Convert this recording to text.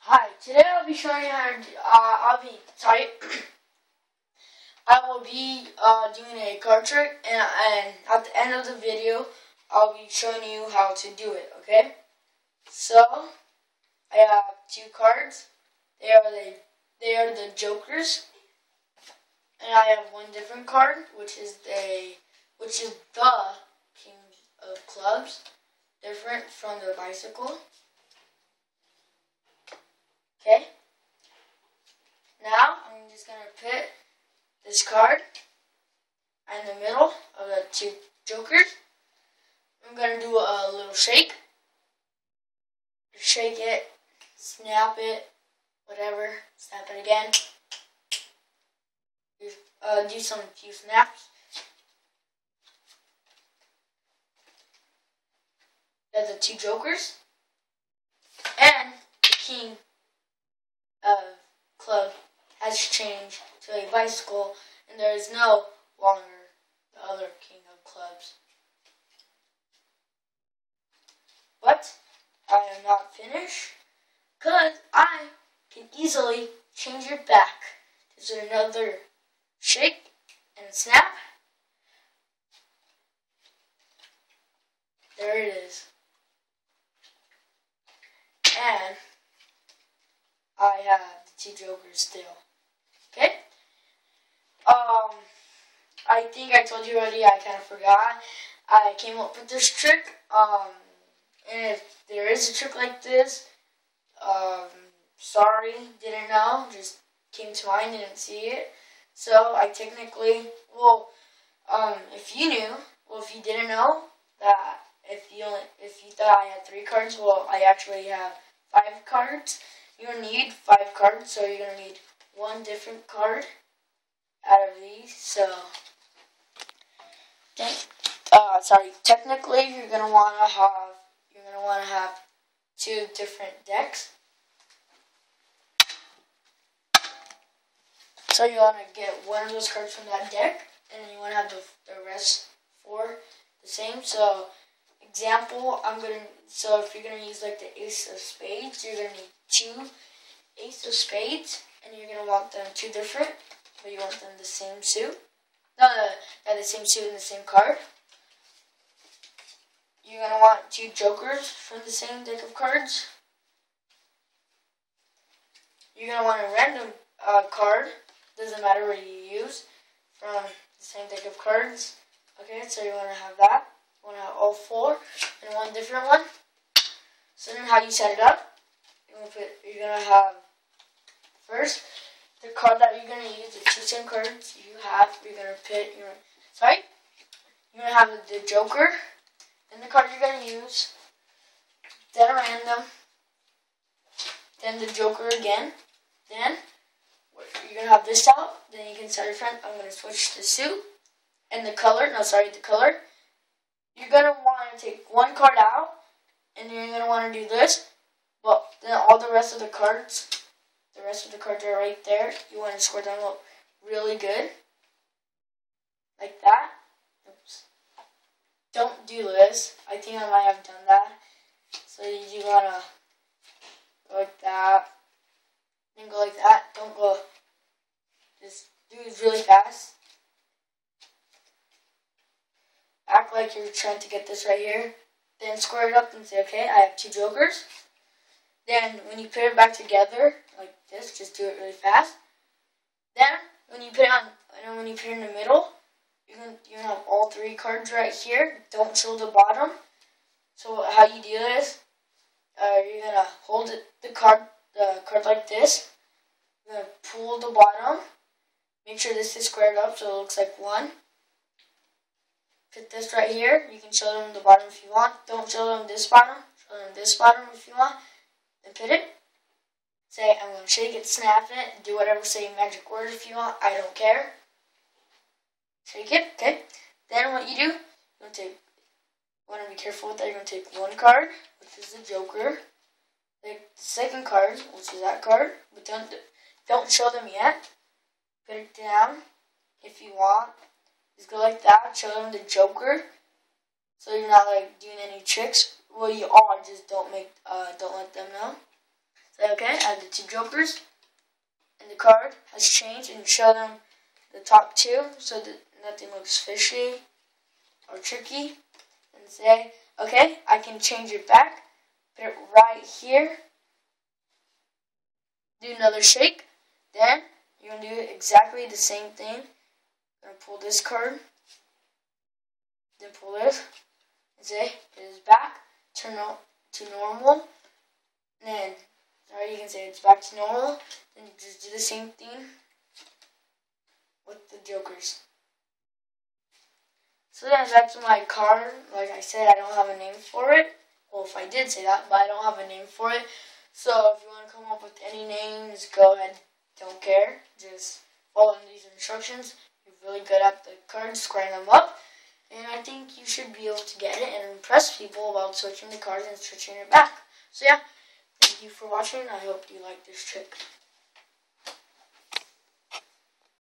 Hi, today I'll be showing you how to, I will be doing a card trick, and at the end of the video, I'll be showing you how to do it, okay? So, I have two cards. They are the Jokers, and I have one different card, which is the King of Clubs, different from the bicycle. Okay, now I'm just going to put this card in the middle of the two Jokers. I'm going to do a little shake. Shake it, snap it, whatever, snap it again. Do some few snaps. There's the two Jokers and the King of Club has changed to a bicycle, and there is no longer the other King of Clubs. But I am not finished, because I can easily change it back. There's another shake and snap. There it is. And I have the two Jokers still. Okay? I think I told you already, I kind of forgot. I came up with this trick. And if there is a trick like this, sorry, didn't know. Just came to mind, didn't see it. So I technically, if you didn't know that, if you thought I had 3 cards, well, I actually have 5 cards. You're going to need 5 cards, so you're going to need one different card out of these. So, technically, you're going to want to have 2 different decks. So you want to get one of those cards from that deck, and then you want to have the rest 4 the same. So, example, if you're going to use like the Ace of Spades, you're going to need 2 Ace of Spades, and you're going to want them 2 different, but you want them the same suit. The same suit and the same card. You're going to want 2 Jokers from the same deck of cards. You're going to want a random card, doesn't matter what you use, from the same deck of cards. Okay, so you want to have that. You want to have all 4 and one different one. So then how you set it up, you're going to have first the card that you're going to use, the 2 same cards you have, you're going to have the Joker, then the card you're going to use, then a random, then the Joker again, then you're going to have this out, then you can set it front. I'm going to switch the suit, and the color, the color. You're going to want to take one card out, and you're going to want to do this, but then all the rest of the cards are right there. You want to score them up really good, like that. Oops. Don't do this. I think I might have done that. So you want to go like that, and go like that. Don't go, just do it really fast. Act like you're trying to get this right here. Then square it up and say, okay, I have 2 Jokers. Then when you put it back together, like this, just do it really fast. Then when you put it in the middle, you're gonna have all 3 cards right here. Don't show the bottom. So how you do this, you're gonna hold the card like this. You're gonna pull the bottom. Make sure this is squared up so it looks like 1. Put this right here. You can show them the bottom if you want. Don't show them this bottom. Show them this bottom if you want. Then put it. Say, I'm going to shake it, snap it, do whatever, say magic word if you want. I don't care. Shake it, okay. Then what you do, you want to be careful with that. You're going to take one card, which is the Joker. Take the second card, which is that card. But don't show them yet. Put it down if you want. Just go like that, show them the Joker, so you're not like doing any tricks. Well, you are, just don't let them know. Say, okay, I have the 2 jokers, and the card has changed, and show them the top 2 so that nothing looks fishy or tricky. And say, okay, I can change it back, put it right here, do another shake, then you're going to do exactly the same thing. I'm going to pull this card, then pull this, and say, it is back to normal, and then, sorry, you can say it's back to normal, then just do the same thing with the jokers. So then that's my card. Like I said, I don't have a name for it. Well, if I did say that, but I don't have a name for it. So if you want to come up with any names, go ahead. Don't care. Just follow these instructions. You're really good at the cards, squaring them up. And I think you should be able to get it and impress people about switching the cards and switching it back. So yeah, thank you for watching. I hope you like this trick.